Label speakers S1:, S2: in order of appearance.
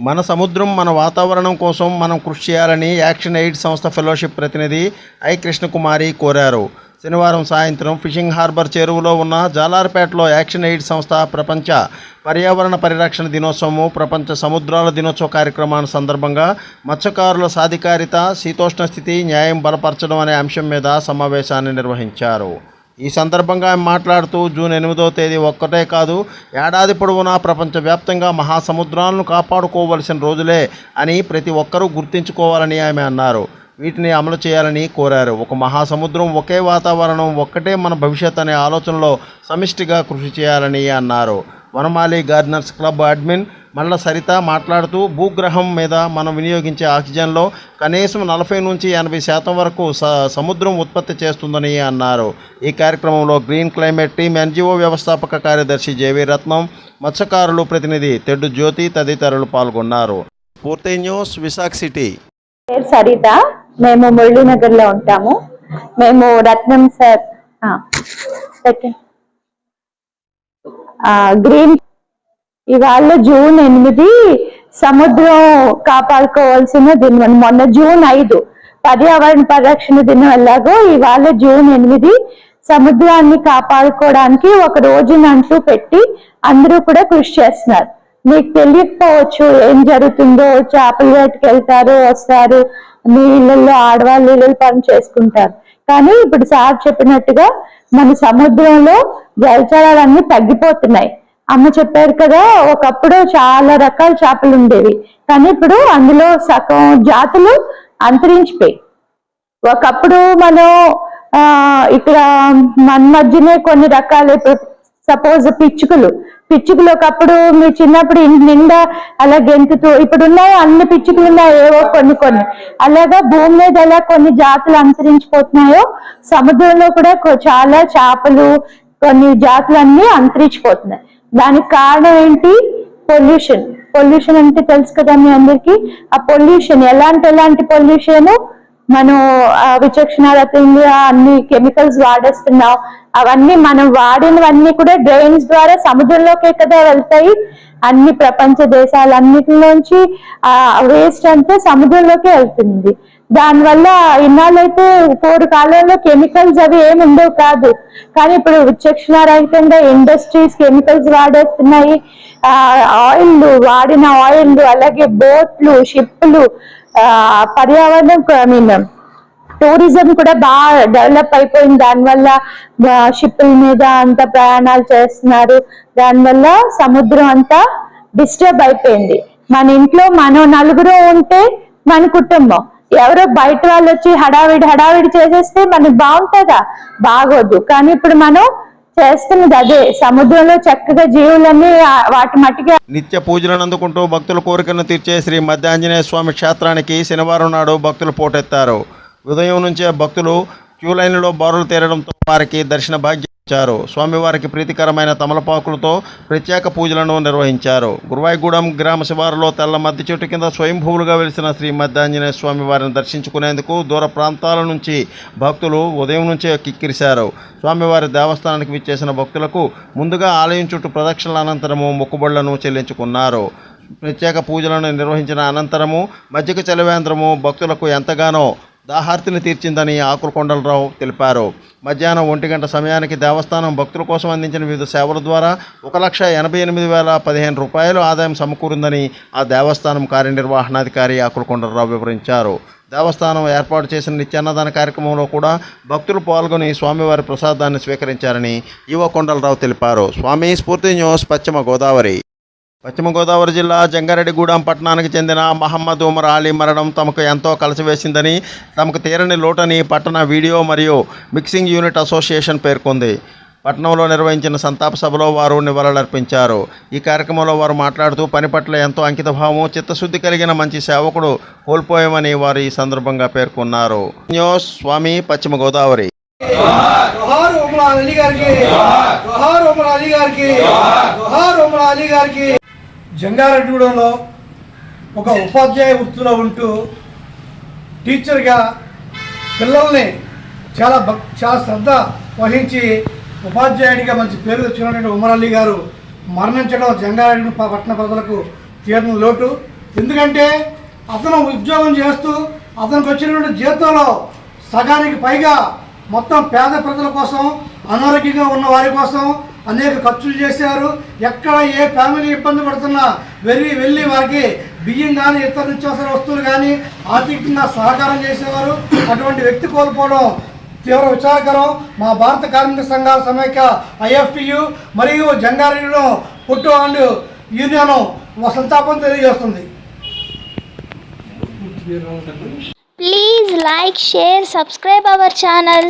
S1: మన సముద్రం మన వాతావరణం కోసం మనం కృషి చేయాలని యాక్షన్ ఎయిడ్ సంస్థ ఫెలోషిప్ ప్రతినిధి ఐ కృష్ణకుమారి కోరారు. శనివారం సాయంత్రం ఫిషింగ్ హార్బర్ చెరువులో ఉన్న జాలార్పేటలో యాక్షన్ ఎయిడ్ సంస్థ ప్రపంచ పర్యావరణ పరిరక్షణ దినోత్సవము, ప్రపంచ సముద్రాల దినోత్సవ కార్యక్రమాన్ని సందర్భంగా మత్స్యకారుల సాధికారిత, శీతోష్ణ స్థితి, న్యాయం బలపరచడం అనే అంశం మీద సమావేశాన్ని నిర్వహించారు. ఈ సందర్భంగా ఆయన మాట్లాడుతూ జూన్ 8వ తేదీ ఒక్కటే కాదు, ఏడాది పొడవునా ప్రపంచవ్యాప్తంగా మహాసముద్రాలను కాపాడుకోవలసిన రోజులే అని ప్రతి ఒక్కరూ గుర్తించుకోవాలని ఆమె అన్నారు. వీటిని అమలు చేయాలని కోరారు. ఒక మహాసముద్రం, ఒకే వాతావరణం, ఒక్కటే మన భవిష్యత్ అనే ఆలోచనలో సమిష్టిగా కృషి చేయాలని అన్నారు. వనమాలి గార్డెనర్స్ క్లబ్ అడ్మిన్ మల్ల సరిత మాట్లాడుతూ భూగ్రహం మీద మనం వినియోగించే ఆక్సిజన్లో కనీసం 40 నుంచి 80% వరకు సముద్రం ఉత్పత్తి చేస్తుందని అన్నారు. ఈ కార్యక్రమంలో గ్రీన్ క్లైమేట్ టీమ్ ఎన్జిఓ వ్యవస్థాపక కార్యదర్శి జేవి రత్నం, మత్స్యకారులు ప్రతినిధి తెడ్డు జ్యోతి తదితరులు పాల్గొన్నారు. పూర్తి న్యూస్, విశాఖ సిటీ.
S2: సరిత, మేము మురళీనగర్లో ఉంటాము. మేము రత్నం సార్ గ్రీన్ ఇవాళ జూన్ 8 సముద్రం కాపాడుకోవాల్సిన దినం. మొన్న జూన్ 5 పర్యావరణ పరిరక్షణ దినం. ఎలాగో ఇవాళ జూన్ 8 సముద్రాన్ని కాపాడుకోవడానికి ఒక రోజునంటూ పెట్టి అందరూ కూడా కృషి చేస్తున్నారు. మీకు తెలియకపోవచ్చు ఏం జరుగుతుందో. చేపల వేటకి వెళ్తారు, వస్తారు, మీ ఇళ్ళల్లో ఆడవాళ్ళు ఇళ్ళు పని చేసుకుంటారు. కానీ ఇప్పుడు సార్ చెప్పినట్టుగా మన సముద్రంలో జలచరాలన్నీ తగ్గిపోతున్నాయి. అమ్మ చెప్పారు కదా, ఒకప్పుడు చాలా రకాల చేపలు ఉండేవి, కానీ ఇప్పుడు అందులో సగం జాతులు అంతరించిపోయి. ఒకప్పుడు మనం ఇక్కడ మన మధ్యనే కొన్ని రకాల, సపోజ్ పిచ్చుకలు ఒకప్పుడు మీ చిన్నప్పుడు ఇంటి నిండా అలా గెంతుతూ, ఇప్పుడున్నాయి అన్ని పిచ్చుకలు ఉన్నాయి, ఏవో కొన్ని అలాగా భూమి మీద ఎలా కొన్ని జాతులు అంతరించిపోతున్నాయో సముద్రంలో కూడా చాలా చేపలు కొన్ని జాతులన్నీ అంతరించిపోతున్నాయి. దానికి కారణం ఏంటి? పొల్యూషన్ అంటే తెలుసు కదా మీ అందరికి. ఆ పొల్యూషన్ ఎలాంటి పొల్యూషన్, మనం విచక్షణారహితంగా అన్ని కెమికల్స్ వాడేస్తున్నాం. అవన్నీ మనం వాడినవన్నీ కూడా డ్రైన్స్ ద్వారా సముద్రంలోకే కదా వెళ్తాయి. అన్ని ప్రపంచ దేశాలన్నిటిలోంచి ఆ వేస్ట్ అంతా సముద్రంలోకే వెళ్తుంది. దానివల్ల ఇన్నాళ్ళైతే పూర్వకాలంలో కెమికల్స్ అవి ఏమి ఉండవు కాదు, కానీ ఇప్పుడు విచక్షణారహితంగా ఇండస్ట్రీస్ కెమికల్స్ వాడేస్తున్నాయి. వాడిన ఆయిల్, అలాగే బోట్లు, షిప్లు, పర్యావరణం టూరిజం కూడా బాగా డెవలప్ అయిపోయింది. దానివల్ల షిప్పుల మీద అంతా ప్రయాణాలు చేస్తున్నారు. దానివల్ల సముద్రం అంతా డిస్టర్బ్ అయిపోయింది. మన ఇంట్లో మనం నలుగురు ఉంటే మన కుటుంబం, ఎవరో బయట వాళ్ళు వచ్చి హడావిడి చేసేస్తే మనకి బాగుంటుందా? బాగోదు. కానీ ఇప్పుడు మనం చేస్తున్నది అదే. సముద్రంలో చక్కగా జీవులన్నీ వాటి మట్టిగా
S1: నిత్య పూజలను అందుకుంటూ భక్తుల కోరికలను తీర్చే శ్రీ మధ్యాంజనేయ స్వామి క్షేత్రానికి శనివారం నాడు భక్తులు పోటెత్తారు. ఉదయం నుంచే భక్తులు క్యూ లైన్లో బారులు తీరడంతో వారికి దర్శన భాగ్యం ఇచ్చారు. స్వామివారికి ప్రీతికరమైన తమలపాకులతో ప్రత్యేక పూజలను నిర్వహించారు. గురువాయిగూడెం గ్రామ శివారులో తెల్ల మద్ది చెట్టు కింద స్వయంభూవులుగా వెలిసిన శ్రీ మధ్యాంజనేయ స్వామి వారిని దర్శించుకునేందుకు దూర ప్రాంతాల నుంచి భక్తులు ఉదయం నుంచే కిక్కిరిశారు. స్వామివారి దేవస్థానానికి విచ్చేసిన భక్తులకు ముందుగా ఆలయం చుట్టూ ప్రదక్షిణల అనంతరము మొక్కుబడులను చెల్లించుకున్నారు. ప్రత్యేక పూజలను నిర్వహించిన అనంతరము మజ్జిగ చలివేంద్రము భక్తులకు ఎంతగానో దాహార్తిని తీర్చిందని ఆకులకొండలరావు తెలిపారు. మధ్యాహ్నం 1 గంట సమయానికి దేవస్థానం భక్తుల కోసం అందించిన వివిధ సేవల ద్వారా 1,88,015 రూపాయలు ఆదాయం సమకూరిందని ఆ దేవస్థానం కార్యనిర్వహణాధికారి ఆకులకొండలరావు వివరించారు. దేవస్థానం ఏర్పాటు చేసిన నిత్యాన్నదాన కార్యక్రమంలో కూడా భక్తులు పాల్గొని స్వామివారి ప్రసాదాన్ని స్వీకరించారని ఈవో కొండలరావు తెలిపారు. స్వామి స్ఫూర్తి న్యూస్, పశ్చిమ గోదావరి జిల్లా జంగారెడ్డిగూడెం పట్టణానికి చెందిన మహమ్మద్ ఉమర్ అలీ మరణం తమకు ఎంతో కలిసివేసిందని, తమకు తీరని లోటని పట్టణ వీడియో మరియు మిక్సింగ్ యూనిట్ అసోసియేషన్ పేర్కొంది. పట్టణంలో నిర్వహించిన సంతాప సభలో వారు నివాళులర్పించారు. ఈ కార్యక్రమంలో వారు మాట్లాడుతూ పని పట్ల ఎంతో అంకితభావం, చిత్తశుద్ధి కలిగిన మంచి సేవకుడు కోల్పోయామని వారు ఈ సందర్భంగా పేర్కొన్నారు. న్యూస్, స్వామి, పశ్చిమ గోదావరి.
S3: జంగారెడ్డిగూడెంలో ఒక ఉపాధ్యాయ వృత్తిలో ఉంటూ టీచర్గా పిల్లల్ని చాలా శ్రద్ధ వహించి ఉపాధ్యాయుడిగా మంచి పేరు తెచ్చుకున్నటువంటి ఉమర్ అలీ గారు మరణించడం జంగారెడ్డి పట్టణ ప్రజలకు తీరని లోటు. ఎందుకంటే అతను ఉద్యోగం చేస్తూ అతనికి వచ్చినటువంటి జీతంలో సగానికి పైగా మొత్తం పేద ప్రజల కోసం, అనారోగ్యంగా ఉన్న వారి కోసం అనేక ఖర్చులు చేశారు. ఎక్కడ ఏ ఫ్యామిలీ ఇబ్బంది పడుతున్నా వెళ్ళి వారికి బియ్యం కానీ ఇతర నిత్యావసర వస్తువులు కానీ ఆర్థికంగా సహకారం చేసేవారు. అటువంటి వ్యక్తి కోల్పోవడం తీవ్ర విచారకరం. మా భారత కార్మిక సంఘాల సమైక్య IFTU మరియు జంగారెడ్డిలో పుట్టు అండ్ యూనియన్ సంతాపం తెలియజేస్తుంది.
S4: Please like, share, subscribe our channel.